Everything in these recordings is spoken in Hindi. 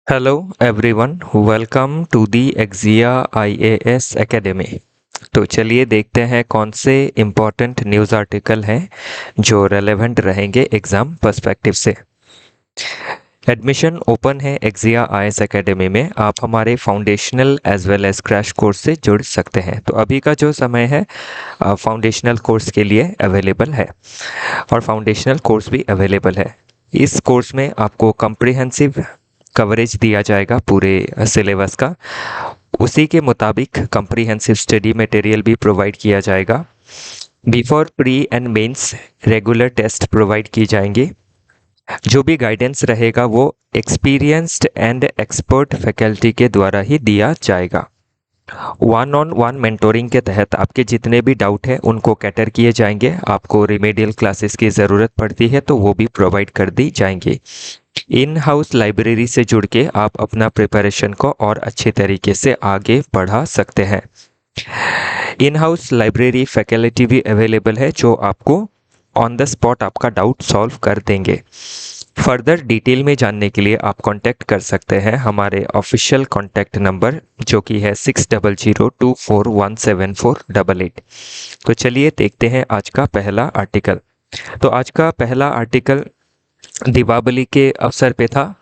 Hello everyone, welcome to the एक्जिया आईएएस एकेडमी। तो चलिए देखते हैं कौन से इम्पोर्टेंट न्यूज़ आर्टिकल हैं जो रेलेवेंट रहेंगे एग्ज़ाम पर्सपेक्टिव से। एडमिशन ओपन है एक्जिया आईएएस एकेडमी में। आप हमारे foundational as well as crash course से जुड़ सकते हैं। तो अभी का जो समय है फाउंडेशनल कोर्स के लिए अवेलेबल है और फाउंडेशनल कोर्स भी अवेलेबल है। इस कोर्स में आपको कम्प्रिहेंसिव कवरेज दिया जाएगा पूरे सिलेबस का। उसी के मुताबिक कम्प्रिहेंसिव स्टडी मटेरियल भी प्रोवाइड किया जाएगा। Before pre and mains regular test provide किए जाएंगे। जो भी गाइडेंस रहेगा वो एक्सपीरियंस्ड एंड एक्सपर्ट फैकल्टी के द्वारा ही दिया जाएगा। वन ऑन वन मेंटोरिंग के तहत आपके जितने भी डाउट है उनको कैटर किए जाएंगे। आपको रिमेडियल क्लासेस की ज़रूरत पड़ती है तो वो भी प्रोवाइड कर दी जाएंगी। इन हाउस लाइब्रेरी से जुड़ के आप अपना प्रिपरेशन को और अच्छे तरीके से आगे बढ़ा सकते हैं। इन हाउस लाइब्रेरी फैकल्टी भी अवेलेबल है जो आपको ऑन द स्पॉट आपका डाउट सॉल्व कर देंगे। फर्दर डिटेल में जानने के लिए आप कांटेक्ट कर सकते हैं हमारे ऑफिशियल कांटेक्ट नंबर जो कि है 6002417488। तो चलिए देखते हैं आज का पहला आर्टिकल। तो आज का पहला आर्टिकल दीपावली के अवसर पे था।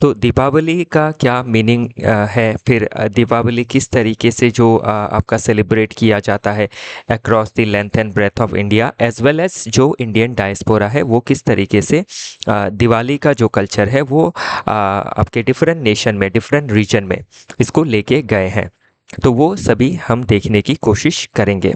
तो दीपावली का क्या मीनिंग है, फिर दीपावली किस तरीके से जो आपका सेलिब्रेट किया जाता है across the length and breadth of India, as well as जो इंडियन डायस्पोरा है वो किस तरीके से दिवाली का जो कल्चर है वो आपके डिफरेंट नेशन में, डिफरेंट रीजन में इसको लेके गए हैं। तो वो सभी हम देखने की कोशिश करेंगे।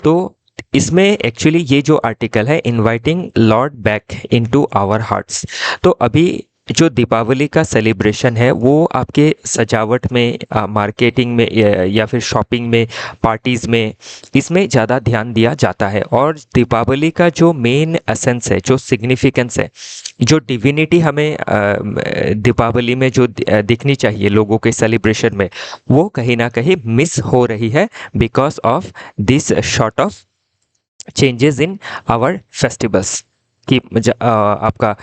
तो इसमें एक्चुअली ये जो आर्टिकल है inviting lord back into our hearts. तो अभी जो दीपावली का सेलिब्रेशन है वो आपके सजावट में, मार्केटिंग में या फिर शॉपिंग में, पार्टीज़ में, इसमें ज़्यादा ध्यान दिया जाता है। और दीपावली का जो मेन एसेंस है, जो सिग्निफिकेंस है, जो डिविनिटी हमें दीपावली में जो दिखनी चाहिए लोगों के सेलिब्रेशन में, वो कहीं ना कहीं मिस हो रही है because of this short of changes in our festivals कि आपका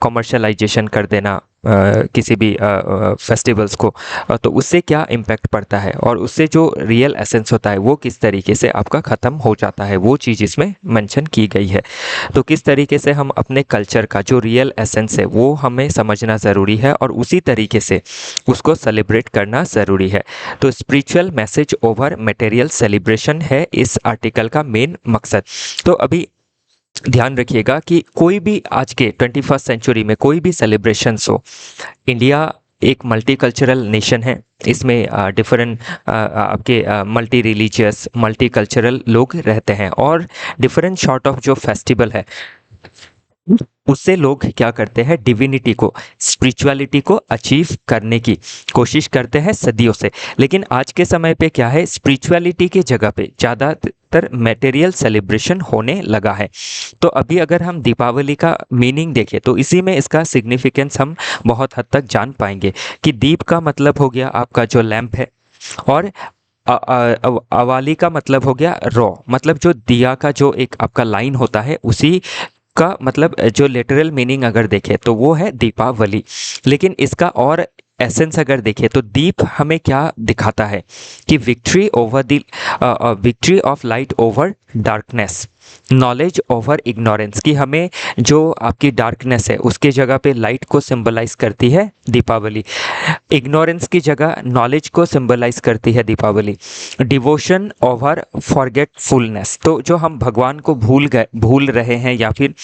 कॉमर्शलाइजेशन कर देना किसी भी फेस्टिवल्स को, तो उससे क्या इम्पैक्ट पड़ता है और उससे जो रियल एसेंस होता है वो किस तरीके से आपका ख़त्म हो जाता है, वो चीज़ इसमें मेंशन की गई है। तो किस तरीके से हम अपने कल्चर का जो रियल एसेंस है वो हमें समझना ज़रूरी है और उसी तरीके से उसको सेलिब्रेट करना ज़रूरी है। तो spiritual message over material celebration है इस आर्टिकल का मेन मकसद। तो अभी ध्यान रखिएगा कि कोई भी आज के 21st सेंचुरी में कोई भी सेलिब्रेशंस हो, इंडिया एक मल्टीकल्चरल नेशन है। इसमें डिफरेंट आपके मल्टी रिलीजियस, मल्टी कल्चरल लोग रहते हैं और डिफरेंट सॉर्ट ऑफ जो फेस्टिवल है उससे लोग क्या करते हैं, डिविनिटी को, स्पिरिचुअलिटी को अचीव करने की कोशिश करते हैं सदियों से। लेकिन आज के समय पे क्या है, स्पिरिचुअलिटी की जगह पे ज़्यादातर मटेरियल सेलिब्रेशन होने लगा है। तो अभी अगर हम दीपावली का मीनिंग देखें तो इसी में इसका सिग्निफिकेंस हम बहुत हद तक जान पाएंगे कि दीप का मतलब हो गया आपका जो लैंप है, और अवाली का मतलब हो गया रॉ, मतलब जो दिया का जो एक आपका लाइन होता है उसी का मतलब जो लिटरल मीनिंग अगर देखें तो वो है दीपावली। लेकिन इसका और एसेंस अगर देखें तो दीप हमें क्या दिखाता है कि victory of light over darkness, knowledge over ignorance, कि हमें जो आपकी डार्कनेस है उसके जगह पे लाइट को सिंबलाइज करती है दीपावली, इग्नोरेंस की जगह नॉलेज को सिंबलाइज करती है दीपावली, डिवोशन ओवर फॉरगेटफुलनेस, तो जो हम भगवान को भूल रहे हैं या फिर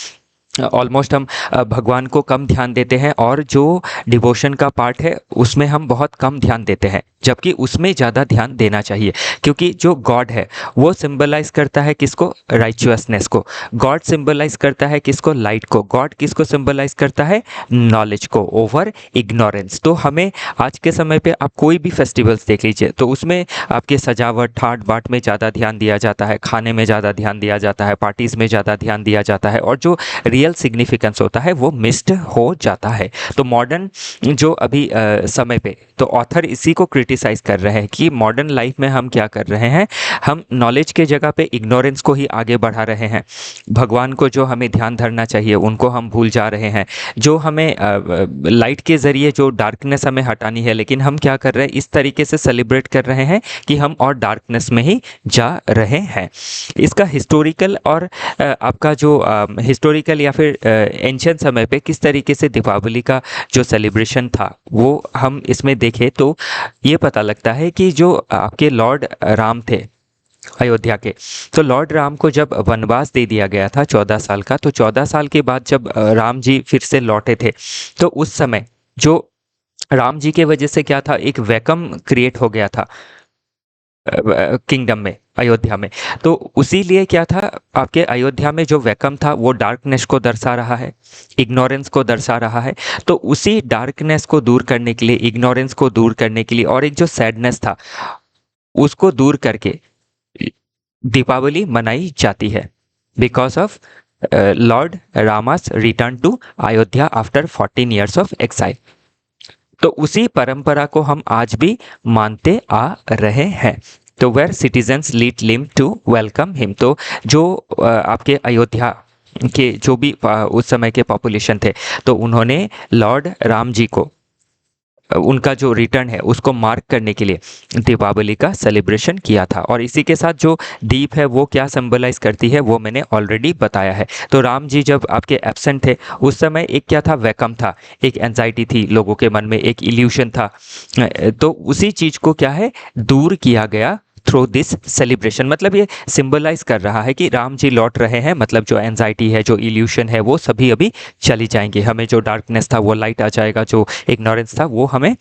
ऑलमोस्ट हम भगवान को कम ध्यान देते हैं और जो डिवोशन का पार्ट है उसमें हम बहुत कम ध्यान देते हैं, जबकि उसमें ज़्यादा ध्यान देना चाहिए। क्योंकि जो गॉड है वो सिंबलाइज करता है किसको, राइचुअसनेस को। गॉड सिंबलाइज करता है किसको, लाइट को। गॉड किसको सिंबलाइज करता है, नॉलेज को ओवर इग्नोरेंस। तो हमें आज के समय पे आप कोई भी फेस्टिवल्स देख लीजिए तो उसमें आपके सजावट ठाट बाट में ज़्यादा ध्यान दिया जाता है, खाने में ज़्यादा ध्यान दिया जाता है, पार्टीज़ में ज़्यादा ध्यान दिया जाता है, और जो रियल रियल सिग्निफिकेंस होता है वो मिस्ड हो जाता है। तो मॉडर्न जो अभी समय पे तो ऑथर इसी को क्रिटिसाइज कर रहे हैं कि मॉडर्न लाइफ में हम क्या कर रहे हैं, हम नॉलेज के जगह पे इग्नोरेंस को ही आगे बढ़ा रहे हैं। भगवान को जो हमें ध्यान धरना चाहिए उनको हम भूल जा रहे हैं। जो हमें लाइट के ज़रिए जो डार्कनेस हमें हटानी है, लेकिन हम क्या कर रहे हैं, इस तरीके से सेलिब्रेट कर रहे हैं कि हम और डार्कनेस में ही जा रहे हैं। इसका हिस्टोरिकल और आपका जो हिस्टोरिकल या फिर एंशिएंट समय पे किस तरीके से दीपावली का जो सेलिब्रेशन था वो हम इसमें देखें तो ये पता लगता है कि जो आपके लॉर्ड राम थे अयोध्या के, तो लॉर्ड राम को जब वनवास दे दिया गया था 14 साल का, तो 14 साल के बाद जब राम जी फिर से लौटे थे, तो उस समय जो राम जी के वजह से क्या था, एक वैकम क्रिएट हो गया था किंगडम में, अयोध्या में। तो उसी लिए क्या था, आपके अयोध्या में जो वैकम था वो डार्कनेस को दर्शा रहा है, इग्नोरेंस को दर्शा रहा है। तो उसी डार्कनेस को दूर करने के लिए, इग्नोरेंस को दूर करने के लिए और एक जो सैडनेस था उसको दूर करके दीपावली मनाई जाती है because of lord Rama's return to Ayodhya after 14 years of exile. तो उसी परंपरा को हम आज भी मानते आ रहे हैं। तो वेयर सिटीजन्स लीड लिम टू वेलकम हिम, तो जो आपके अयोध्या के जो भी उस समय के पॉपुलेशन थे, तो उन्होंने लॉर्ड राम जी को उनका जो रिटर्न है उसको मार्क करने के लिए दीपावली का सेलिब्रेशन किया था। और इसी के साथ जो दीप है वो क्या सिंबलाइज करती है वो मैंने ऑलरेडी बताया है। तो राम जी जब आपके एब्सेंट थे उस समय एक क्या था, वैकम था, एक एंजाइटी थी लोगों के मन में, एक इल्यूशन था। तो उसी चीज़ को क्या है, दूर किया गया थ्रू दिस सेलिब्रेशन। मतलब ये सिंबलाइज कर रहा है कि राम जी लौट रहे हैं, मतलब जो एंजाइटी है, जो इल्यूशन है वो सभी अभी चली जाएंगे, हमें जो डार्कनेस था वो लाइट आ जाएगा, जो इग्नोरेंस था वो हमें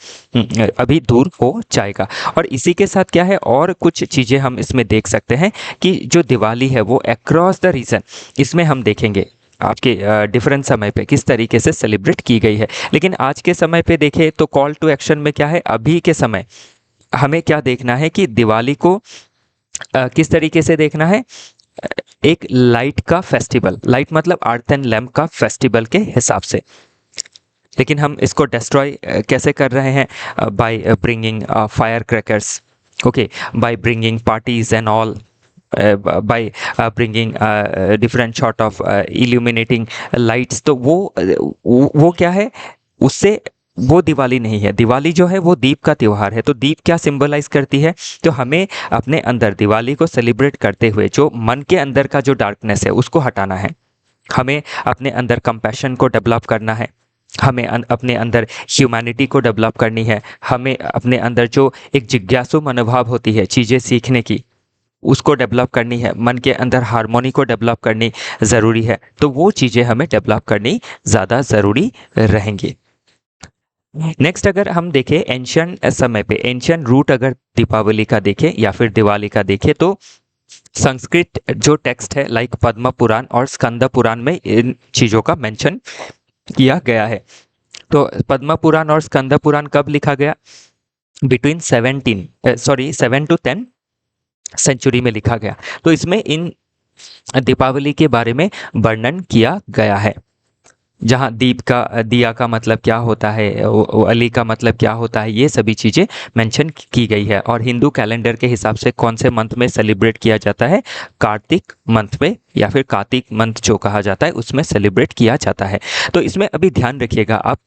अभी दूर हो जाएगा। और इसी के साथ क्या है, और कुछ चीज़ें हम इसमें देख सकते हैं कि जो दिवाली है वो अक्रॉस द रीजन, इसमें हम देखेंगे आपके डिफरेंट समय पे किस तरीके से सेलिब्रेट की गई है। लेकिन आज के समय पे देखें तो कॉल टू एक्शन में क्या है, अभी के समय हमें क्या देखना है कि दिवाली को किस तरीके से देखना है, एक लाइट का फेस्टिवल, लाइट मतलब अर्थ एंड लैम्प का फेस्टिवल के हिसाब से। लेकिन हम इसको डिस्ट्रॉय कैसे कर रहे हैं, by bringing fire crackers, okay, by bringing parties and all, by bringing different sort of illuminating lights। तो वो क्या है, उससे वो दिवाली नहीं है। दिवाली जो है वो दीप का त्यौहार है। तो दीप क्या सिंबलाइज करती है, तो हमें अपने अंदर दिवाली को सेलिब्रेट करते हुए जो मन के अंदर का जो डार्कनेस है उसको हटाना है, हमें अपने अंदर कंपैशन को डेवलप करना है, हमें अपने अंदर ह्यूमैनिटी को डेवलप करनी है, हमें अपने अंदर जो एक जिज्ञासु मनोभाव होती है चीज़ें सीखने की उसको डेवलप करनी है, मन के अंदर हार्मोनी को डेवलप करनी ज़रूरी है। तो वो चीज़ें हमें डेवलप करनी ज़्यादा ज़रूरी रहेंगी। नेक्स्ट अगर हम देखें एंशियंट समय पे, एंशियंट रूट अगर दीपावली का देखें या फिर दिवाली का देखें, तो संस्कृत जो टेक्स्ट है लाइक पद्म पुराण और स्कंद पुराण में इन चीज़ों का मेंशन किया गया है। तो पद्म पुराण और स्कंद पुराण कब लिखा गया, बिटवीन 7 to 10 सेंचुरी में लिखा गया। तो इसमें इन दीपावली के बारे में वर्णन किया गया है, जहाँ दीप का, दिया का मतलब क्या होता है, अली का मतलब क्या होता है, ये सभी चीज़ें मेंशन की गई है। और हिंदू कैलेंडर के हिसाब से कौन से मंथ में सेलिब्रेट किया जाता है, कार्तिक मंथ में या फिर कार्तिक मंथ जो कहा जाता है उसमें सेलिब्रेट किया जाता है। तो इसमें अभी ध्यान रखिएगा आप,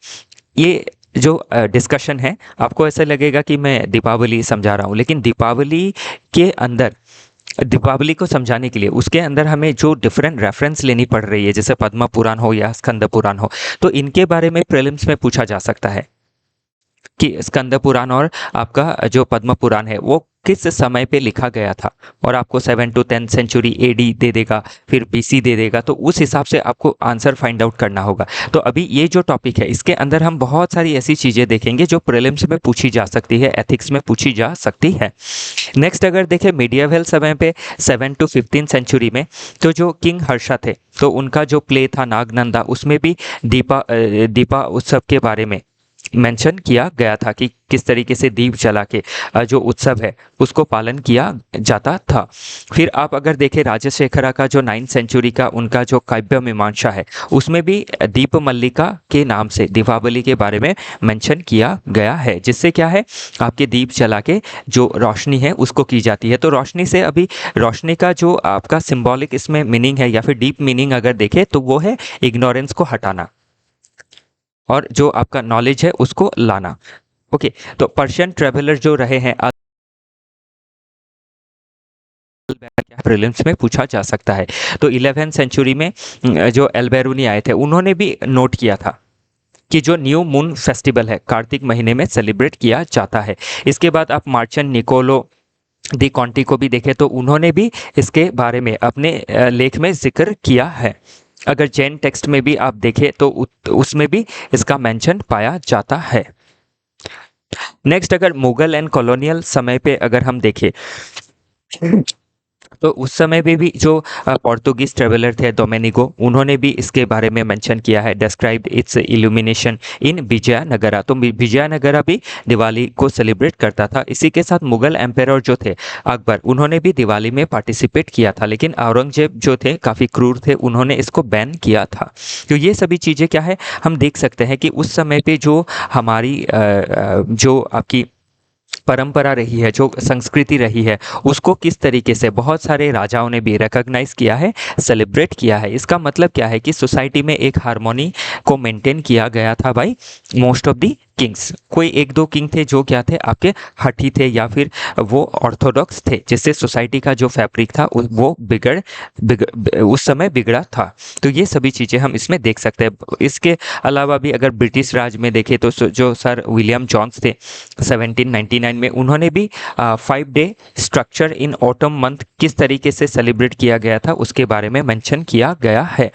ये जो डिस्कशन है आपको ऐसा लगेगा कि मैं दीपावली समझा रहा हूँ, लेकिन दीपावली के अंदर, दीपावली को समझाने के लिए उसके अंदर हमें जो डिफरेंट रेफरेंस लेनी पड़ रही है, जैसे पद्म पुराण हो या स्कंद पुराण हो, तो इनके बारे में प्रीलिम्स में पूछा जा सकता है कि स्कंद पुराण और आपका जो पद्म पुराण है वो किस समय पे लिखा गया था, और आपको 7 to 10 सेंचुरी एडी दे देगा, फिर बीसी दे देगा। तो उस हिसाब से आपको आंसर फाइंड आउट करना होगा। तो अभी ये जो टॉपिक है इसके अंदर हम बहुत सारी ऐसी चीज़ें देखेंगे जो प्रीलिम्स में पूछी जा सकती है, एथिक्स में पूछी जा सकती है। नेक्स्ट अगर देखें मीडिएवल समय पे 7 to 15 सेंचुरी में, तो जो किंग हर्षा थे तो उनका जो प्ले था नागनंदा, उसमें भी दीपा उत्सव के बारे में मेंशन किया गया था कि किस तरीके से दीप जला के जो उत्सव है उसको पालन किया जाता था। फिर आप अगर देखें राजशेखरा का जो 9th सेंचुरी का उनका जो काव्य मीमांसा है उसमें भी दीप मल्लिका के नाम से दीपावली के बारे में मेंशन किया गया है, जिससे क्या है आपके दीप जला के जो रोशनी है उसको की जाती है। तो रोशनी से अभी रोशनी का जो आपका सिंबॉलिक इसमें मीनिंग है या फिर डीप मीनिंग अगर देखें तो वो है इग्नोरेंस को हटाना और जो आपका नॉलेज है उसको लाना। ओके, तो पर्शियन ट्रेवलर जो रहे हैं प्रीलिम्स में पूछा जा सकता है। तो 11th सेंचुरी में जो एल्बेरूनी आए थे उन्होंने भी नोट किया था कि जो न्यू मून फेस्टिवल है कार्तिक महीने में सेलिब्रेट किया जाता है। इसके बाद आप मार्चन निकोलो दी कॉन्टी को भी देखें तो उन्होंने भी इसके बारे में अपने लेख में जिक्र किया है। अगर जैन टेक्स्ट में भी आप देखें तो उसमें भी इसका मेंशन पाया जाता है। नेक्स्ट, अगर मुगल एंड कॉलोनियल समय पे अगर हम देखें तो उस समय पे भी जो पोर्तुगीज ट्रेवलर थे डोमेनिगो, उन्होंने भी इसके बारे में मेंशन किया है, डिस्क्राइब्ड इट्स इल्यूमिनेशन इन विजयनगरा। तो विजयनगरा भी दिवाली को सेलिब्रेट करता था। इसी के साथ मुगल एम्पायर जो थे अकबर, उन्होंने भी दिवाली में पार्टिसिपेट किया था, लेकिन औरंगजेब जो थे काफ़ी क्रूर थे, उन्होंने इसको बैन किया था। तो ये सभी चीज़ें क्या है हम देख सकते हैं कि उस समय पे जो हमारी जो आपकी परंपरा रही है, जो संस्कृति रही है, उसको किस तरीके से बहुत सारे राजाओं ने भी रिकॉग्नाइज किया है, सेलिब्रेट किया है। इसका मतलब क्या है कि सोसाइटी में एक हार्मोनी को मेंटेन किया गया था by most of the kings. कोई एक दो किंग थे जो क्या थे आपके हठी थे या फिर वो ऑर्थोडॉक्स थे, जिससे सोसाइटी का जो फैब्रिक था वो उस समय बिगड़ा था। तो ये सभी चीज़ें हम इसमें देख सकते हैं। इसके अलावा भी अगर ब्रिटिश राज में देखें तो जो सर विलियम जॉन्स थे 1799 में, उन्होंने भी 5 day structure in autumn month किस तरीके से सेलिब्रेट किया गया था उसके बारे में मेंशन किया गया है।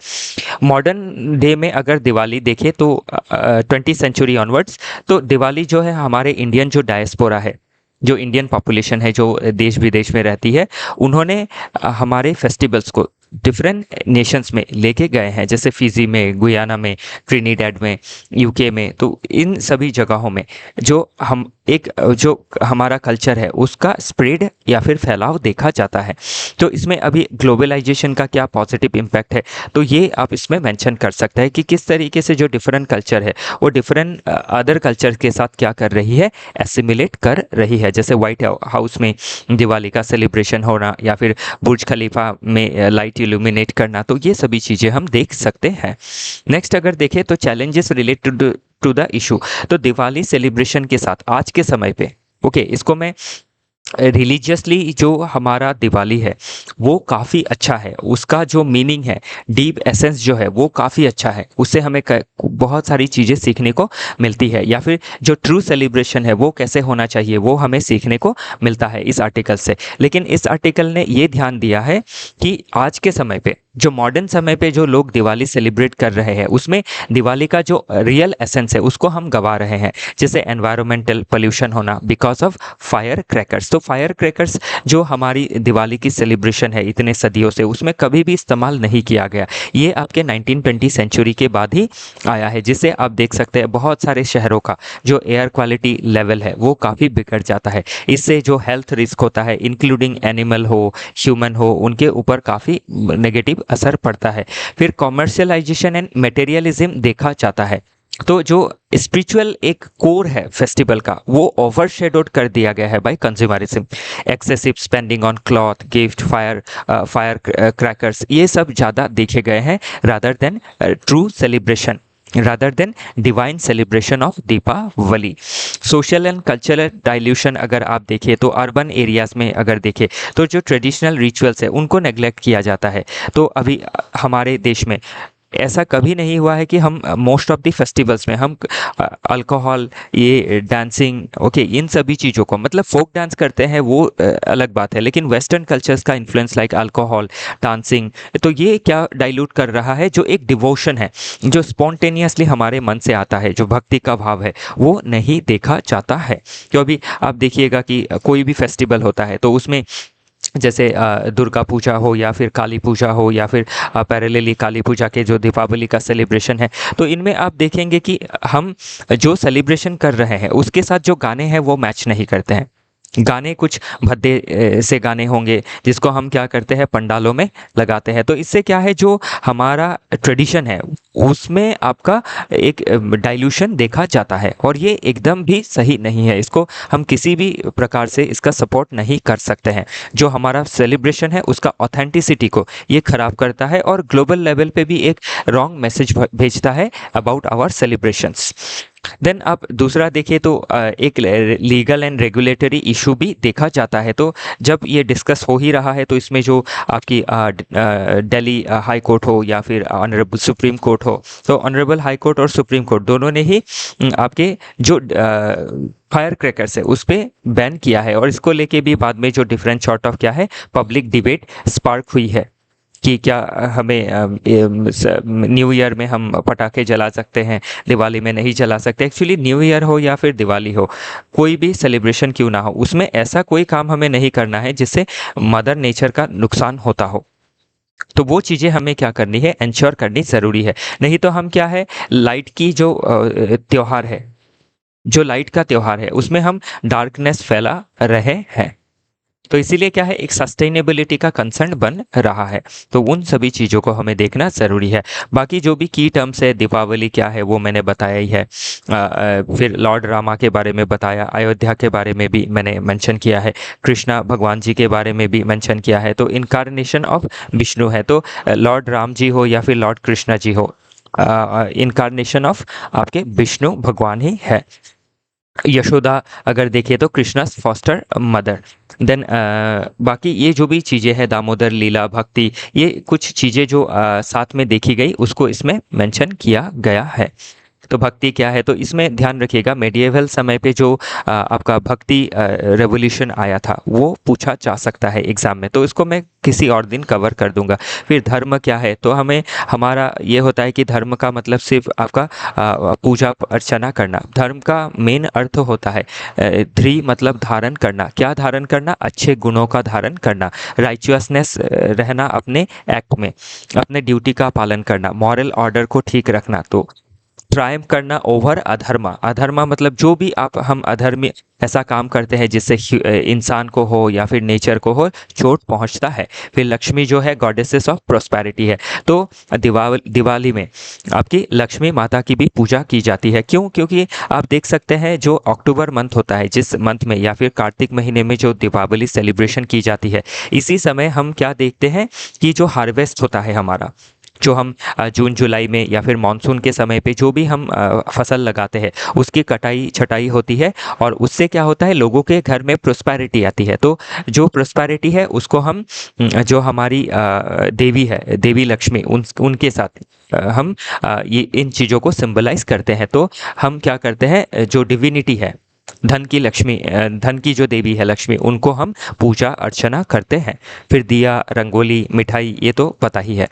मॉडर्न डे में अगर दिवाली देखें तो 20th सेंचुरी ऑनवर्ड्स, तो दिवाली जो है हमारे इंडियन जो डायस्पोरा है, जो इंडियन पॉपुलेशन है जो देश विदेश में रहती है, उन्होंने हमारे फेस्टिवल्स को डिफरेंट नेशंस में लेके गए हैं, जैसे फिजी में, गुयाना में, ट्रिनिडेड में, यूके में। तो इन सभी जगहों में जो हम एक जो हमारा कल्चर है उसका स्प्रेड या फिर फैलाव देखा जाता है। तो इसमें अभी ग्लोबलाइजेशन का क्या पॉजिटिव इम्पैक्ट है, तो ये आप इसमें मेंशन कर सकते हैं कि किस तरीके से जो डिफरेंट कल्चर है वो डिफरेंट अदर कल्चर के साथ क्या कर रही है, एसिमिलेट कर रही है। जैसे व्हाइट हाउस में दिवाली का सेलिब्रेशन होना या फिर बुर्ज खलीफा में लाइट इल्यूमिनेट करना, तो ये सभी चीज़ें हम देख सकते हैं। नेक्स्ट अगर देखें तो challenges related to the issue, तो दिवाली सेलिब्रेशन के साथ आज के समय पे इसको मैं रिलीजियसली जो हमारा दिवाली है वो काफ़ी अच्छा है, उसका जो मीनिंग है, डीप एसेंस जो है वो काफ़ी अच्छा है, उससे हमें बहुत सारी चीज़ें सीखने को मिलती है। या फिर जो ट्रू सेलिब्रेशन है वो कैसे होना चाहिए वो हमें सीखने को मिलता है इस आर्टिकल से। लेकिन इस आर्टिकल ने ये ध्यान दिया है कि आज के समय पे जो मॉडर्न समय पे जो लोग दिवाली सेलिब्रेट कर रहे हैं उसमें दिवाली का जो रियल एसेंस है उसको हम गवा रहे हैं, जैसे एनवायरमेंटल पोल्यूशन होना बिकॉज ऑफ फायर क्रैकर्स। तो फायर क्रैकर्स जो हमारी दिवाली की सेलिब्रेशन है इतने सदियों से, उसमें कभी भी इस्तेमाल नहीं किया गया। ये आपके 1920 सेंचुरी के बाद ही आया है, जिससे आप देख सकते हैं बहुत सारे शहरों का जो एयर क्वालिटी लेवल है वो काफ़ी बिगड़ जाता है। इससे जो हेल्थ रिस्क होता है, इंक्लूडिंग एनिमल हो, ह्यूमन हो, उनके ऊपर काफ़ी नेगेटिव असर पड़ता है। फिर कॉमर्शियलाइजेशन एंड मटेरियलिज्म देखा जाता है, तो जो स्पिरिचुअल एक कोर है फेस्टिवल का वो ओवरशेडोड कर दिया गया है by consumerism, excessive spending on cloth, gift, fire crackers, ये सब ज़्यादा देखे गए हैं rather than true celebration, rather than divine celebration of Deepavali. Social and cultural dilution अगर आप देखें तो अर्बन एरियाज़ में अगर देखें तो जो ट्रेडिशनल रिचुअल्स है उनको नेग्लेक्ट किया जाता है। तो अभी हमारे देश में ऐसा कभी नहीं हुआ है कि हम मोस्ट ऑफ द फेस्टिवल्स में हम अल्कोहल, ये डांसिंग, इन सभी चीज़ों को, मतलब फोक डांस करते हैं वो अलग बात है, लेकिन वेस्टर्न कल्चर्स का इन्फ्लुएंस लाइक अल्कोहल, डांसिंग, तो ये क्या डाइल्यूट कर रहा है, जो एक डिवोशन है जो स्पॉन्टेनियसली हमारे मन से आता है, जो भक्ति का भाव है वो नहीं देखा जाता है। क्यों अभी आप देखिएगा कि कोई भी फेस्टिवल होता है तो उसमें जैसे दुर्गा पूजा हो या फिर काली पूजा हो या फिर पैरेलली काली पूजा के जो दीपावली का सेलिब्रेशन है, तो इनमें आप देखेंगे कि हम जो सेलिब्रेशन कर रहे हैं उसके साथ जो गाने हैं वो मैच नहीं करते हैं। गाने कुछ भद्दे से गाने होंगे जिसको हम क्या करते हैं पंडालों में लगाते हैं। तो इससे क्या है, जो हमारा ट्रेडिशन है उसमें आपका एक डाइल्यूशन देखा जाता है और ये एकदम भी सही नहीं है। इसको हम किसी भी प्रकार से इसका सपोर्ट नहीं कर सकते हैं। जो हमारा सेलिब्रेशन है उसका ऑथेंटिसिटी को ये खराब करता है और ग्लोबल लेवल पे भी एक रॉन्ग मैसेज भेजता है अबाउट आवर सेलिब्रेशंस। देन आप दूसरा देखिए तो एक लीगल एंड रेगुलेटरी इशू भी देखा जाता है। तो जब ये डिस्कस हो ही रहा है तो इसमें जो आपकी दिल्ली हाई कोर्ट हो या फिर ऑनरेबल सुप्रीम कोर्ट हो, तो ऑनरेबल हाई कोर्ट और सुप्रीम कोर्ट दोनों ने ही आपके जो फायर क्रैकर्स है उस पर बैन किया है। और इसको लेके भी बाद में जो डिफरेंट सॉर्ट ऑफ क्या है पब्लिक डिबेट स्पार्क हुई है कि क्या हमें न्यू ईयर में हम पटाखे जला सकते हैं, दिवाली में नहीं जला सकते। एक्चुअली न्यू ईयर हो या फिर दिवाली हो, कोई भी सेलिब्रेशन क्यों ना हो, उसमें ऐसा कोई काम हमें नहीं करना है जिससे मदर नेचर का नुकसान होता हो। तो वो चीज़ें हमें क्या करनी है, इंश्योर करनी ज़रूरी है। नहीं तो हम क्या है, लाइट की जो त्योहार है, जो लाइट का त्योहार है उसमें हम डार्कनेस फैला रहे हैं। तो इसीलिए क्या है, एक सस्टेनेबिलिटी का कंसर्न बन रहा है। तो उन सभी चीज़ों को हमें देखना ज़रूरी है। बाकी जो भी की टर्म्स है, दीपावली क्या है वो मैंने बताया ही है। फिर लॉर्ड रामा के बारे में बताया, अयोध्या के बारे में भी मैंने मेंशन किया है, कृष्णा भगवान जी के बारे में भी मेंशन किया है। तो इनकारनेशन ऑफ विष्णु है, तो लॉर्ड राम जी हो या फिर लॉर्ड कृष्णा जी हो, इनकारनेशन ऑफ आपके विष्णु भगवान ही है। यशोदा अगर देखें तो कृष्णा फॉस्टर मदर। देन बाकी ये जो भी चीज़ें हैं, दामोदर लीला, भक्ति, ये कुछ चीज़ें जो साथ में देखी गई उसको इसमें मेंशन किया गया है। तो भक्ति क्या है, तो इसमें ध्यान रखिएगा मेडिएवल समय पे जो आपका भक्ति रेवोल्यूशन आया था वो पूछा जा सकता है एग्ज़ाम में, तो इसको मैं किसी और दिन कवर कर दूंगा। फिर धर्म क्या है, तो हमें हमारा ये होता है कि धर्म का मतलब सिर्फ आपका पूजा अर्चना करना। धर्म का मेन अर्थ होता है ध्री मतलब धारण करना। क्या धारण करना, अच्छे गुणों का धारण करना, राइचुअसनेस रहना अपने एक्ट में, अपने ड्यूटी का पालन करना, मॉरल ऑर्डर को ठीक रखना। तो ट्रायम्फ करना ओवर अधर्मा। अधर्मा मतलब जो भी हम अधर्मी ऐसा काम करते हैं जिससे इंसान को हो या फिर नेचर को हो चोट पहुंचता है। फिर लक्ष्मी जो है गॉडेसेस ऑफ प्रोस्पेरिटी है, तो दिवाली में आपकी लक्ष्मी माता की भी पूजा की जाती है। क्यों? क्योंकि आप देख सकते हैं जो अक्टूबर मंथ होता है, जिस मंथ में या फिर कार्तिक महीने में जो दीपावली सेलिब्रेशन की जाती है, इसी समय हम क्या देखते हैं कि जो हार्वेस्ट होता है हमारा, जो हम जून जुलाई में या फिर मानसून के समय पे जो भी हम फसल लगाते हैं उसकी कटाई छटाई होती है और उससे क्या होता है, लोगों के घर में प्रोस्पेरिटी आती है। तो जो प्रोस्पेरिटी है उसको हम जो हमारी देवी है, देवी लक्ष्मी, उनके साथ हम ये इन चीज़ों को सिंबलाइज करते हैं। तो हम क्या करते हैं, जो डिविनिटी है, धन की लक्ष्मी, धन की जो देवी है लक्ष्मी, उनको हम पूजा अर्चना करते हैं। फिर दिया, रंगोली, मिठाई, ये तो पता ही है।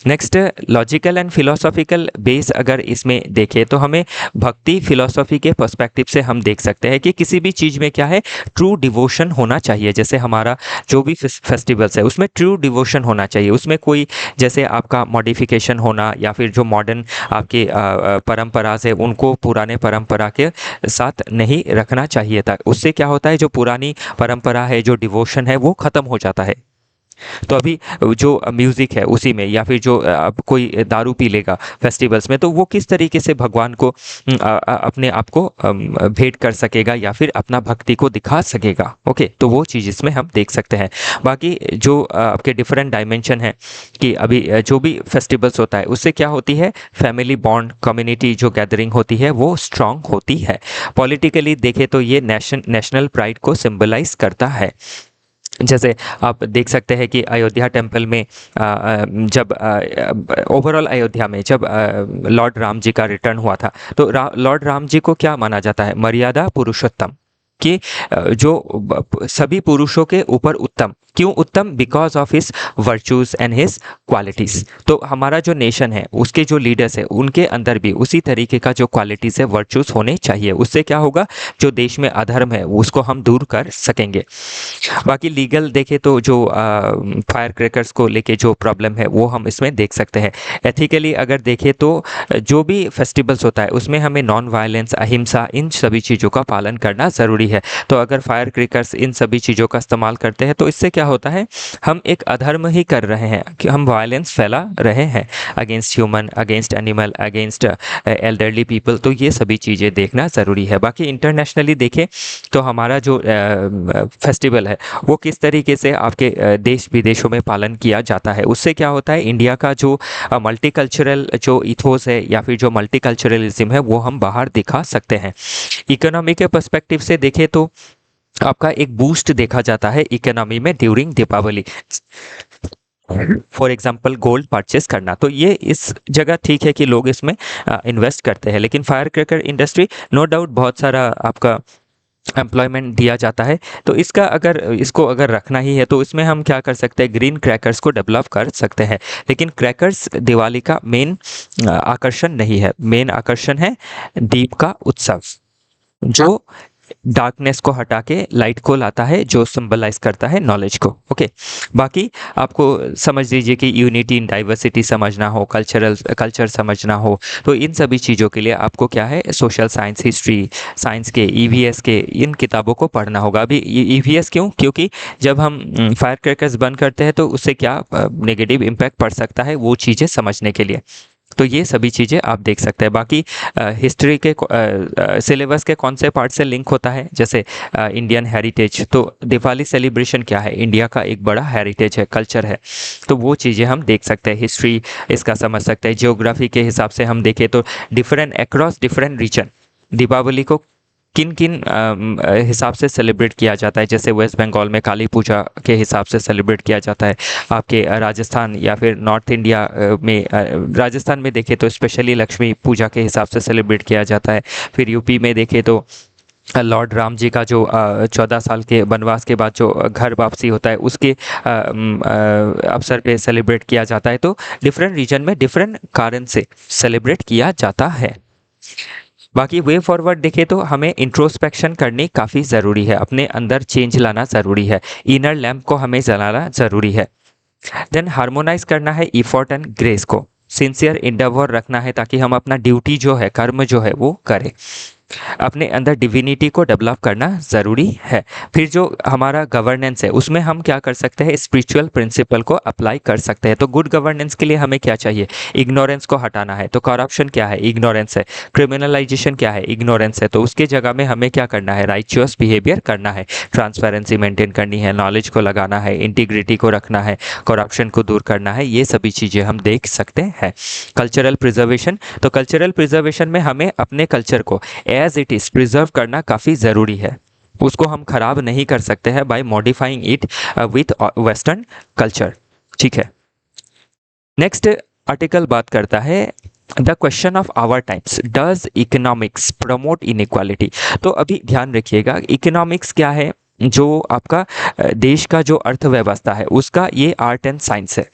Next logical and philosophical base अगर इसमें देखें तो हमें भक्ति फिलोसॉफी के पर्सपेक्टिव से हम देख सकते हैं कि किसी भी चीज़ में क्या है, ट्रू डिवोशन होना चाहिए। जैसे हमारा जो भी फेस्टिवल्स है उसमें ट्रू डिवोशन होना चाहिए, उसमें कोई जैसे आपका मॉडिफिकेशन होना या फिर जो मॉडर्न आपके परंपरा से उनको पुराने परंपरा के साथ नहीं रखना चाहिए था। उससे क्या होता है, जो पुरानी परंपरा है, जो डिवोशन है, वो ख़त्म हो जाता है। तो अभी जो म्यूज़िक है उसी में, या फिर जो कोई दारू पी लेगा फेस्टिवल्स में, तो वो किस तरीके से भगवान को अपने आप को भेंट कर सकेगा या फिर अपना भक्ति को दिखा सकेगा। ओके, तो वो चीज़ इसमें हम देख सकते हैं। बाकी जो आपके डिफरेंट डायमेंशन है कि अभी जो भी फेस्टिवल्स होता है उससे क्या होती है, फैमिली बॉन्ड, कम्युनिटी जो गैदरिंग होती है वो स्ट्रांग होती है। पॉलिटिकली देखें तो ये नेशनल प्राइड को सिंबलाइज करता है। जैसे आप देख सकते हैं कि अयोध्या टेम्पल में जब ओवरऑल अयोध्या में जब लॉर्ड राम जी का रिटर्न हुआ था, तो लॉर्ड राम जी को क्या माना जाता है, मर्यादा पुरुषोत्तम। कि सभी पुरुषों के ऊपर उत्तम। क्यों उत्तम? Because of his virtues and his qualities. तो हमारा जो नेशन है उसके जो लीडर्स है उनके अंदर भी उसी तरीके का जो क्वालिटीज़ है, वर्चूज होने चाहिए। उससे क्या होगा, जो देश में अधर्म है उसको हम दूर कर सकेंगे। बाकी लीगल देखें तो जो फायर क्रैकर्स को लेके जो प्रॉब्लम है वो हम इसमें देख सकते हैं। एथिकली अगर देखें तो जो भी फेस्टिवल्स होता है उसमें हमें नॉन वायलेंस, अहिंसा, इन सभी चीज़ों का पालन करना ज़रूरी है। तो अगर फायर क्रैकर्स इन सभी चीज़ों का इस्तेमाल करते हैं तो इससे क्या होता है, हम एक अधर्म ही कर रहे हैं कि हम वायलेंस फैला रहे हैं against human, against animal, against elderly people. तो ये सभी चीज़ें देखना ज़रूरी है। बाकी इंटरनेशनली देखें तो हमारा जो फेस्टिवल है वो किस तरीके से आपके देश विदेशों में पालन किया जाता है, उससे क्या होता है, इंडिया का जो मल्टीकल्चरल जो इथोस है या फिर जो मल्टीकल्चरलिज्म है वो हम बाहर दिखा सकते हैं। इकोनॉमी के पर्सपेक्टिव से देखें तो आपका एक बूस्ट देखा जाता है इकोनॉमी में during Deepavali. For example gold purchase करना, तो ये इस जगह ठीक है कि लोग इसमें इन्वेस्ट करते हैं। लेकिन fire cracker industry no doubt बहुत सारा आपका एम्प्लॉयमेंट दिया जाता है। तो इसको अगर रखना ही है तो इसमें हम क्या कर सकते हैं, ग्रीन क्रैकर्स को डेवलप कर सकते हैं। लेकिन क्रैकर्स दिवाली का मेन आकर्षण नहीं है। मेन आकर्षण है दीप का उत्सव, जो डार्कनेस को हटा के लाइट को लाता है, जो सिंबलाइज करता है नॉलेज को। ओके, बाकी आपको समझ लीजिए कि यूनिटी इन डाइवर्सिटी समझना हो, कल्चर समझना हो, तो इन सभी चीज़ों के लिए आपको क्या है, सोशल साइंस, हिस्ट्री साइंस के, ईवीएस के इन किताबों को पढ़ना होगा। अभी ईवीएस क्यों? क्योंकि जब हम फायर क्रैकर्स बंद करते हैं तो उससे क्या नेगेटिव इम्पैक्ट पड़ सकता है, वो चीज़ें समझने के लिए। तो ये सभी चीज़ें आप देख सकते हैं। बाकी हिस्ट्री के सिलेबस के कौन से पार्ट से लिंक होता है, जैसे इंडियन हेरिटेज, तो दिवाली सेलिब्रेशन क्या है, इंडिया का एक बड़ा हेरिटेज है, कल्चर है। तो वो चीज़ें हम देख सकते हैं, हिस्ट्री इसका समझ सकते हैं। जियोग्राफी के हिसाब से हम देखें तो different across different region Deepavali को किन किन हिसाब से सेलिब्रेट किया जाता है। जैसे वेस्ट बंगाल में काली पूजा के हिसाब से सेलिब्रेट किया जाता है। आपके राजस्थान या फिर नॉर्थ इंडिया में राजस्थान में देखें तो स्पेशली लक्ष्मी पूजा के हिसाब से सेलिब्रेट किया जाता है। फिर यूपी में देखें तो लॉर्ड राम जी का जो 14 साल के वनवास के बाद जो घर वापसी होता है उसके अवसर पे सेलिब्रेट किया जाता है। तो डिफरेंट रीजन में डिफरेंट कारण से सेलिब्रेट किया जाता है। बाकी वे फॉरवर्ड देखें तो हमें इंट्रोस्पेक्शन करनी काफ़ी ज़रूरी है, अपने अंदर चेंज लाना ज़रूरी है, इनर लैम्प को हमें जलाना ज़रूरी है। देन हार्मोनाइज करना है इफोर्ट एंड ग्रेस को, सिंसियर इंडेवर रखना है ताकि हम अपना ड्यूटी जो है, कर्म जो है वो करें। अपने अंदर डिविनिटी को डेवलप करना ज़रूरी है। फिर जो हमारा गवर्नेंस है उसमें हम क्या कर सकते हैं, स्पिरिचुअल प्रिंसिपल को अप्लाई कर सकते हैं। तो गुड गवर्नेंस के लिए हमें क्या चाहिए, इग्नोरेंस को हटाना है। तो करप्शन क्या है, इग्नोरेंस है। क्रिमिनलाइजेशन क्या है, इग्नोरेंस है। तो उसके जगह में हमें क्या करना है, राइचियस बिहेवियर करना है, ट्रांसपेरेंसी मेंटेन करनी है, नॉलेज को लगाना है, इंटीग्रिटी को रखना है, करप्शन को दूर करना है। ये सभी चीज़ें हम देख सकते हैं। कल्चरल प्रिजर्वेशन, तो कल्चरल प्रिजर्वेशन में हमें अपने कल्चर को एज इट इज़ प्रिजर्व करना काफ़ी ज़रूरी है। उसको हम खराब नहीं कर सकते हैं by modifying it with western culture. ठीक है, नेक्स्ट आर्टिकल बात करता है the question of our times, does economics promote inequality. तो अभी ध्यान रखिएगा, इकोनॉमिक्स क्या है, जो आपका देश का जो अर्थव्यवस्था है उसका ये आर्ट एंड साइंस है।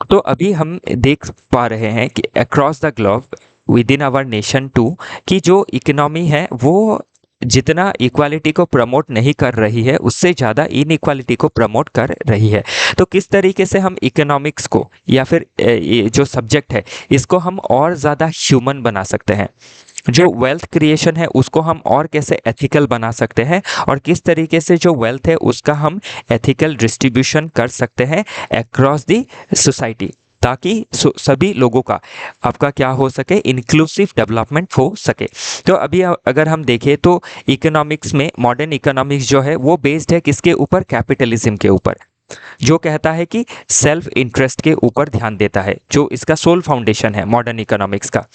तो अभी हम देख पा रहे हैं कि across the globe within our nation too, कि जो इकोनॉमी है वो जितना इक्वालिटी को प्रमोट नहीं कर रही है उससे ज़्यादा इनइक्वालिटी को प्रमोट कर रही है। तो किस तरीके से हम इकोनॉमिक्स को या फिर ये जो सब्जेक्ट है इसको हम और ज़्यादा ह्यूमन बना सकते हैं, जो वेल्थ क्रिएशन है उसको हम और कैसे एथिकल बना सकते हैं, और किस तरीके से जो वेल्थ है उसका हम एथिकल डिस्ट्रीब्यूशन कर सकते हैं अक्रॉस दी सोसाइटी, ताकि सभी लोगों का आपका क्या हो सके, इंक्लूसिव डेवलपमेंट हो सके। तो अभी अगर हम देखें तो इकोनॉमिक्स में, मॉडर्न इकोनॉमिक्स जो है वो बेस्ड है किसके ऊपर, कैपिटलिज्म के ऊपर, जो कहता है कि सेल्फ इंटरेस्ट के ऊपर ध्यान देता है, जो इसका सोल फाउंडेशन है मॉडर्न इकोनॉमिक्स का।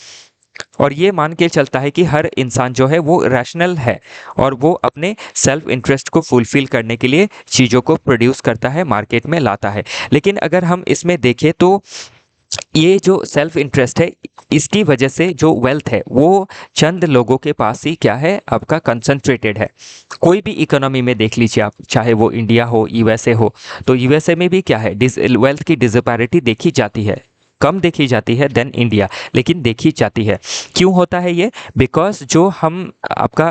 और ये मान के चलता है कि हर इंसान जो है वो रैशनल है और वो अपने सेल्फ इंटरेस्ट को फुलफिल करने के लिए चीज़ों को प्रोड्यूस करता है, मार्केट में लाता है। लेकिन अगर हम इसमें देखें तो ये जो सेल्फ इंटरेस्ट है, इसकी वजह से जो वेल्थ है वो चंद लोगों के पास ही क्या है, आपका कंसंट्रेटेड है। कोई भी इकोनॉमी में देख लीजिए आप, चाहे वो इंडिया हो, यूएसए हो, तो यूएसए में भी क्या है, वेल्थ की डिस्पैरिटी देखी जाती है, कम देखी जाती है देन इंडिया, लेकिन देखी जाती है। क्यों होता है ये? बिकॉज जो हम आपका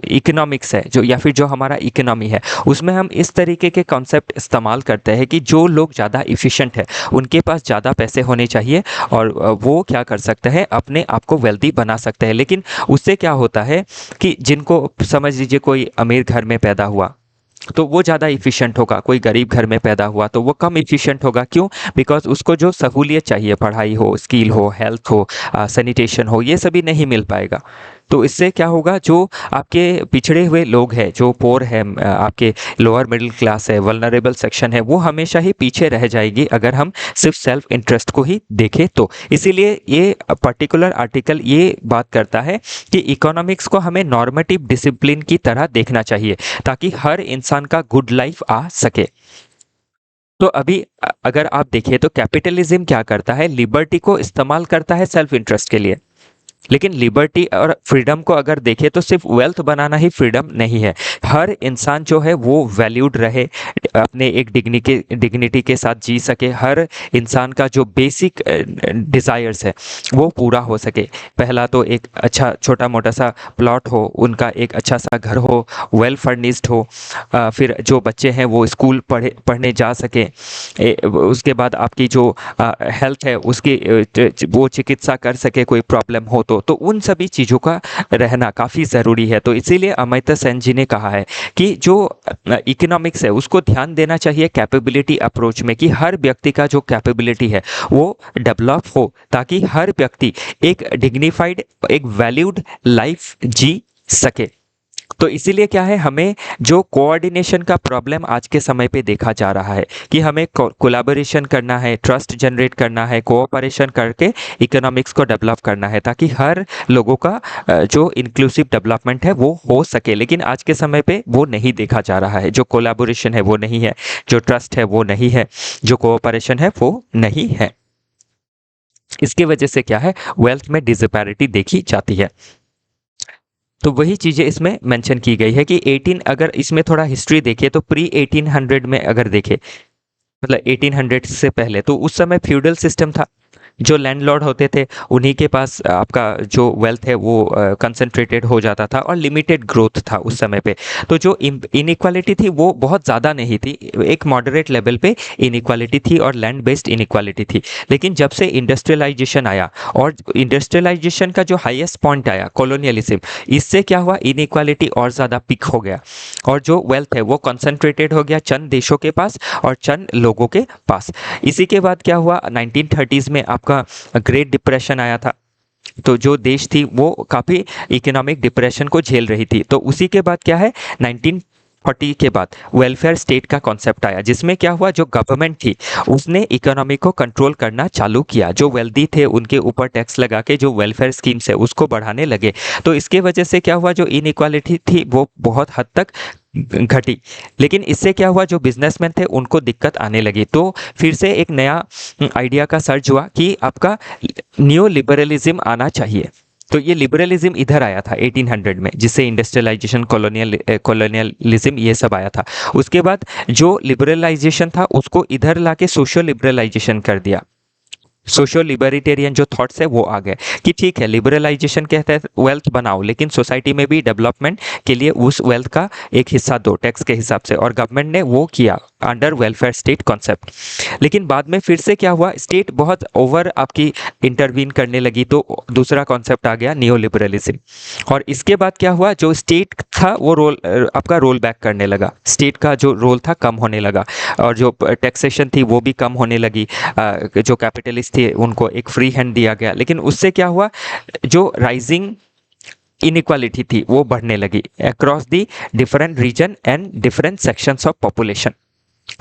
इकोनॉमिक्स है जो, या फिर जो हमारा इकोनॉमी है, उसमें हम इस तरीके के कॉन्सेप्ट इस्तेमाल करते हैं कि जो लोग ज़्यादा इफ़िशिएंट है उनके पास ज़्यादा पैसे होने चाहिए और वो क्या कर सकते हैं, अपने आप को वेल्दी बना सकते हैं। लेकिन उससे क्या होता है कि जिनको, समझ लीजिए कोई अमीर घर में पैदा हुआ तो वो ज़्यादा इफ़िशिएंट होगा, कोई गरीब घर में पैदा हुआ तो वो कम इफ़िशिएंट होगा। क्यों? बिकॉज़ उसको जो सहूलियत चाहिए, पढ़ाई हो, स्किल हो, हेल्थ हो, सैनिटेशन हो, ये सभी नहीं मिल पाएगा। तो इससे क्या होगा, जो आपके पिछड़े हुए लोग हैं, जो पोर है, आपके लोअर मिडिल क्लास है, वल्नरेबल सेक्शन है, वो हमेशा ही पीछे रह जाएगी अगर हम सिर्फ सेल्फ इंटरेस्ट को ही देखें तो। इसीलिए ये पर्टिकुलर आर्टिकल ये बात करता है कि इकोनॉमिक्स को हमें नॉर्मेटिव डिसिप्लिन की तरह देखना चाहिए ताकि हर इंसान का गुड लाइफ आ सके। तो अभी अगर आप देखिए तो कैपिटलिज्म क्या करता है, लिबर्टी को इस्तेमाल करता है सेल्फ इंटरेस्ट के लिए। लेकिन लिबर्टी और फ्रीडम को अगर देखें तो सिर्फ वेल्थ बनाना ही फ्रीडम नहीं है। हर इंसान जो है वो वैल्यूड रहे, अपने एक डिग्निटी के साथ जी सके, हर इंसान का जो बेसिक डिज़ायर्स है वो पूरा हो सके। पहला तो एक अच्छा छोटा मोटा सा प्लॉट हो, उनका एक अच्छा सा घर हो, वेल फर्निश्ड हो, फिर जो बच्चे हैं वो स्कूल पढ़ने जा सके, उसके बाद आपकी जो हेल्थ है उसकी वो चिकित्सा कर सके कोई प्रॉब्लम हो तो उन सभी चीज़ों का रहना काफ़ी ज़रूरी है। तो इसीलिए अमर्त्य सेन जी ने कहा है कि जो इकोनॉमिक्स है उसको ध्यान देना चाहिए कैपेबिलिटी अप्रोच में, कि हर व्यक्ति का जो कैपेबिलिटी है वो डेवलप हो ताकि हर व्यक्ति एक डिग्निफाइड, एक वैल्यूड लाइफ जी सके। तो इसीलिए क्या है, हमें जो कोऑर्डिनेशन का प्रॉब्लम आज के समय पे देखा जा रहा है कि हमें कोलैबोरेशन करना है, ट्रस्ट जनरेट करना है, कोऑपरेशन करके इकोनॉमिक्स को डेवलप करना है ताकि हर लोगों का जो इंक्लूसिव डेवलपमेंट है वो हो सके। लेकिन आज के समय पे वो नहीं देखा जा रहा है, जो कोलैबोरेशन है वो नहीं है, जो ट्रस्ट है वो नहीं है, जो कोऑपरेशन है वो नहीं है। इसकी वजह से क्या है, वेल्थ में डिस्पैरिटी देखी जाती है। तो वही चीज़ें इसमें मेंशन की गई है कि 18, अगर इसमें थोड़ा हिस्ट्री देखिए तो प्री 1800 में अगर देखें, मतलब 1800 से पहले, तो उस समय फ्यूडल सिस्टम था। जो लैंडलॉर्ड होते थे उन्हीं के पास आपका जो वेल्थ है वो कंसंट्रेटेड हो जाता था और लिमिटेड ग्रोथ था उस समय पे। तो जो इनइक्वालिटी थी वो बहुत ज़्यादा नहीं थी, एक मॉडरेट लेवल पे इनइक्वालिटी थी और लैंड बेस्ड इनइक्वालिटी थी। लेकिन जब से इंडस्ट्रियलाइजेशन आया और इंडस्ट्रियलाइजेशन का जो हाईएस्ट पॉइंट आया कॉलोनियलिज्म, इससे क्या हुआ, इनइक्वालिटी और ज़्यादा पिक हो गया और जो वेल्थ है वो कंसंट्रेटेड हो गया चंद देशों के पास और चंद लोगों के पास। इसी के बाद क्या हुआ, 1930s में आपका ग्रेट डिप्रेशन आया था। तो जो देश थी वो काफ़ी इकोनॉमिक डिप्रेशन को झेल रही थी। तो उसी के बाद क्या है, 1940 के बाद वेलफेयर स्टेट का कॉन्सेप्ट आया, जिसमें क्या हुआ, जो गवर्नमेंट थी उसने इकोनॉमी को कंट्रोल करना चालू किया। जो वेल्दी थे उनके ऊपर टैक्स लगा के जो वेलफेयर स्कीम्स है उसको बढ़ाने लगे। तो इसके वजह से क्या हुआ, जो इनइक्वालिटी थी वो बहुत हद तक घटी। लेकिन इससे क्या हुआ, जो बिजनेसमैन थे उनको दिक्कत आने लगी। तो फिर से एक नया आइडिया का सर्च हुआ कि आपका न्यू लिबरलिज्म आना चाहिए। तो ये लिबरलिज्म इधर आया था 1800 में, जिससे इंडस्ट्रियलाइजेशन, कॉलोनियलिज्म ये सब आया था। उसके बाद जो लिबरलाइजेशन था उसको इधर लाके सोशल लिबरलाइजेशन कर दिया। सोशो लिबर्टेरियन जो थॉट्स है वो आ गए कि ठीक है, लिबरलाइजेशन कहते हैं वेल्थ बनाओ, लेकिन सोसाइटी में भी डेवलपमेंट के लिए उस वेल्थ का एक हिस्सा दो टैक्स के हिसाब से, और गवर्नमेंट ने वो किया अंडर वेलफेयर स्टेट कॉन्सेप्ट। लेकिन बाद में फिर से क्या हुआ, स्टेट बहुत ओवर आपकी इंटरवीन करने लगी, तो दूसरा कॉन्सेप्ट आ गया नियो लिबरलिज्म। और इसके बाद क्या हुआ, जो स्टेट था वो आपका रोल बैक करने लगा, स्टेट का जो रोल था कम होने लगा और जो टैक्सेशन थी वो भी कम होने लगी। जो कैपिटलिस्ट थे उनको एक फ्री हैंड दिया गया। लेकिन उससे क्या हुआ, जो राइजिंग इनइक्वालिटी थी वो बढ़ने लगी across the different region and different sections of population.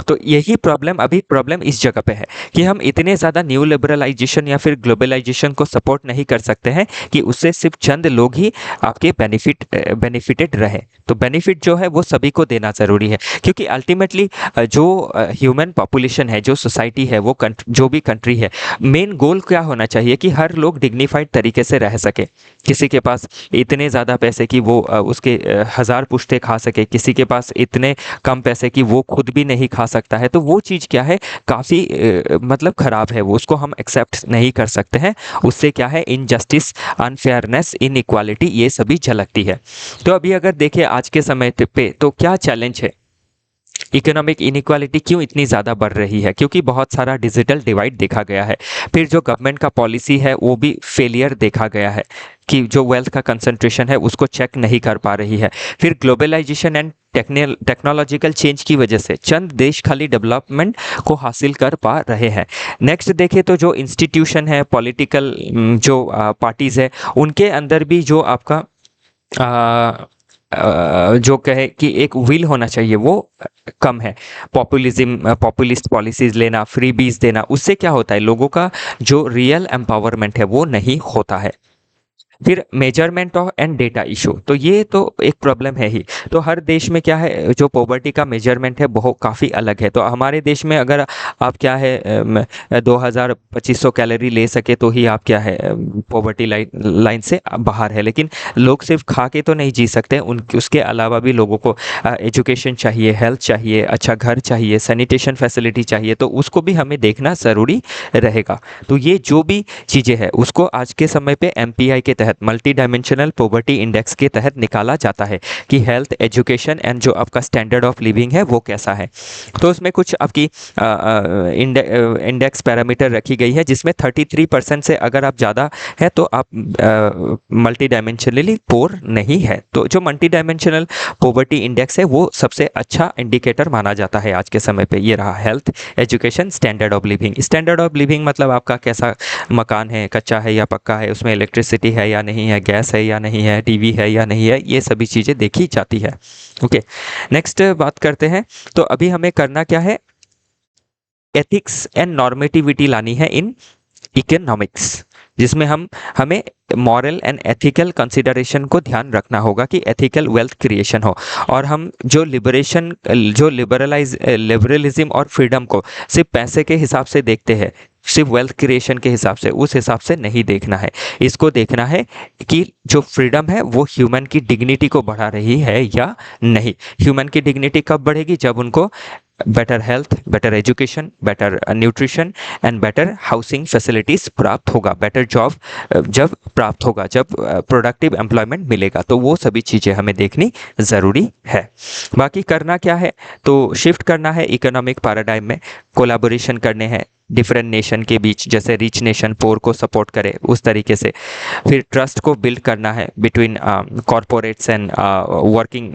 तो यही प्रॉब्लम इस जगह पे है कि हम इतने ज़्यादा न्यू लिबरलाइजेशन या फिर ग्लोबलाइजेशन को सपोर्ट नहीं कर सकते हैं कि उससे सिर्फ चंद लोग ही आपके बेनिफिटेड रहे। तो बेनिफिट जो है वो सभी को देना ज़रूरी है, क्योंकि अल्टीमेटली जो ह्यूमन पॉपुलेशन है, जो सोसाइटी है, वो जो भी कंट्री है, मेन गोल क्या होना चाहिए कि हर लोग डिग्निफाइड तरीके से रह सके। किसी के पास इतने ज़्यादा पैसे कि वो उसके 1000 पुश्ते खा सके, किसी के पास इतने कम पैसे कि वो खुद भी नहीं खा सकता है, तो वो चीज़ क्या है, काफ़ी मतलब ख़राब है, वो उसको हम एक्सेप्ट नहीं कर सकते हैं। उससे क्या है, इनजस्टिस, अनफेयरनेस, इनइक्वालिटी, ये सभी झलकती है। तो अभी अगर देखें आज के समय पे तो क्या चैलेंज है, इकोनॉमिक इनइक्वालिटी क्यों इतनी ज़्यादा बढ़ रही है, क्योंकि बहुत सारा डिजिटल डिवाइड देखा गया है। फिर जो गवर्नमेंट का पॉलिसी है वो भी फेलियर देखा गया है कि जो वेल्थ का कंसंट्रेशन है उसको चेक नहीं कर पा रही है। फिर ग्लोबलाइजेशन एंड टेक्नोलॉजिकल चेंज की वजह से चंद देश खाली डेवलपमेंट को हासिल कर पा रहे हैं। नेक्स्ट देखें तो जो इंस्टीट्यूशन है, पॉलिटिकल जो पार्टीज़ है, उनके अंदर भी जो आपका जो कहे कि एक विल होना चाहिए वो कम है। पॉपुलिस्ट पॉलिसीज लेना, फ्रीबीज देना, उससे क्या होता है, लोगों का जो रियल एम्पावरमेंट है वो नहीं होता है। फिर measurement of and data issue, तो ये तो एक प्रॉब्लम है ही। तो हर देश में क्या है, जो पॉवर्टी का मेजरमेंट है बहुत काफ़ी अलग है। तो हमारे देश में अगर आप क्या है 2000-2500 कैलोरी ले सके तो ही आप क्या है पॉवर्टी लाइन से बाहर है। लेकिन लोग सिर्फ खा के तो नहीं जी सकते, उसके अलावा भी लोगों को एजुकेशन चाहिए, हेल्थ चाहिए, अच्छा घर चाहिए, सैनिटेशन फैसिलिटी चाहिए, तो उसको भी हमें देखना ज़रूरी रहेगा। तो ये जो भी चीज़ें हैं उसको आज के समय पे MPI के तहत, मल्टी डायमेंशनल पॉवर्टी इंडेक्स के तहत निकाला जाता है कि हेल्थ, एजुकेशन एंड जो आपका स्टैंडर्ड ऑफ लिविंग है वो कैसा है। तो उसमें कुछ आपकी इंडेक्स पैरामीटर रखी गई है, जिसमें 33% से अगर आप ज़्यादा है तो आप मल्टी डायमेंशनली पोर नहीं है। तो जो मल्टी डायमेंशनल पॉवर्टी इंडेक्स है वो सबसे अच्छा इंडिकेटर माना जाता है आज के समय पे। ये रहा health, education, standard of living. Standard of living मतलब आपका कैसा मकान है, कच्चा है या पक्का है, उसमें इलेक्ट्रिसिटी है या नहीं है, गैस है या नहीं है, टीवी है या नहीं है, ये सभी चीज़ें देखी जाती है। ओके, नेक्स्ट बात करते हैं। तो अभी हमें करना क्या है, एथिक्स एंड नॉर्मेटिविटी लानी है इन इकोनॉमिक्स, जिसमें हमें मॉरल एंड एथिकल कंसिडरेशन को ध्यान रखना होगा कि एथिकल वेल्थ क्रिएशन हो। और हम जो लिबरलिज्म और फ्रीडम को सिर्फ पैसे के हिसाब से देखते हैं, सिर्फ वेल्थ क्रिएशन के हिसाब से, उस हिसाब से नहीं देखना है। इसको देखना है कि जो फ्रीडम है वो ह्यूमन की डिग्निटी को बढ़ा रही है या नहीं। ह्यूमन की डिग्निटी कब बढ़ेगी, जब उनको better health, better education, better nutrition and better housing facilities प्राप्त होगा, बेटर जॉब जब प्राप्त होगा, जब प्रोडक्टिव एम्प्लॉयमेंट मिलेगा। तो वो सभी चीज़ें हमें देखनी ज़रूरी है। बाकी करना क्या है, तो शिफ्ट करना है इकोनॉमिक पैराडाइम में, कोलैबोरेशन करने हैं डिफरेंट नेशन के बीच, जैसे रिच नेशन पोर को सपोर्ट करे उस तरीके से। फिर ट्रस्ट को बिल्ड करना है between corporates and working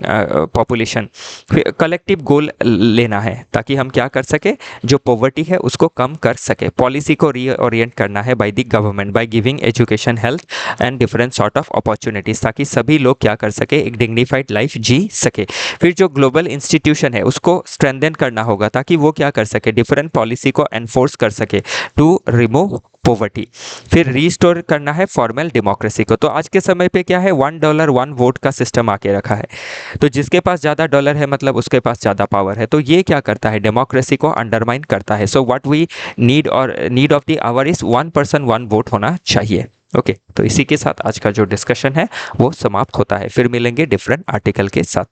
population. फिर कलेक्टिव गोल लेना है ताकि हम क्या कर सके, जो पॉवर्टी है उसको कम कर सके। पॉलिसी को रीओरिएंट करना है by the government, by giving education, health and different sort of opportunities, ताकि सभी लोग क्या कर सके, एक डिग्निफाइड लाइफ जी सके। फिर जो ग्लोबल इंस्टीट्यूशन है उसको स्ट्रेंथन करना होगा ताकि वो क्या कर सके, डिफरेंट पॉलिसी को एनफोर्स कर सके टू रिमूव पॉवर्टी। फिर रीस्टोर करना है फॉर्मल डेमोक्रेसी को। तो आज के समय पे क्या है, $1 1 वोट का सिस्टम आके रखा है। तो जिसके पास ज़्यादा डॉलर है मतलब उसके पास ज़्यादा पावर है, तो ये क्या करता है, डेमोक्रेसी को अंडरमाइन करता है। सो व्हाट वी नीड और need of the our is 1 person 1 vote होना चाहिए। ओके, तो इसी के साथ आज का जो डिस्कशन है वो समाप्त होता है। फिर मिलेंगे डिफरेंट आर्टिकल के साथ।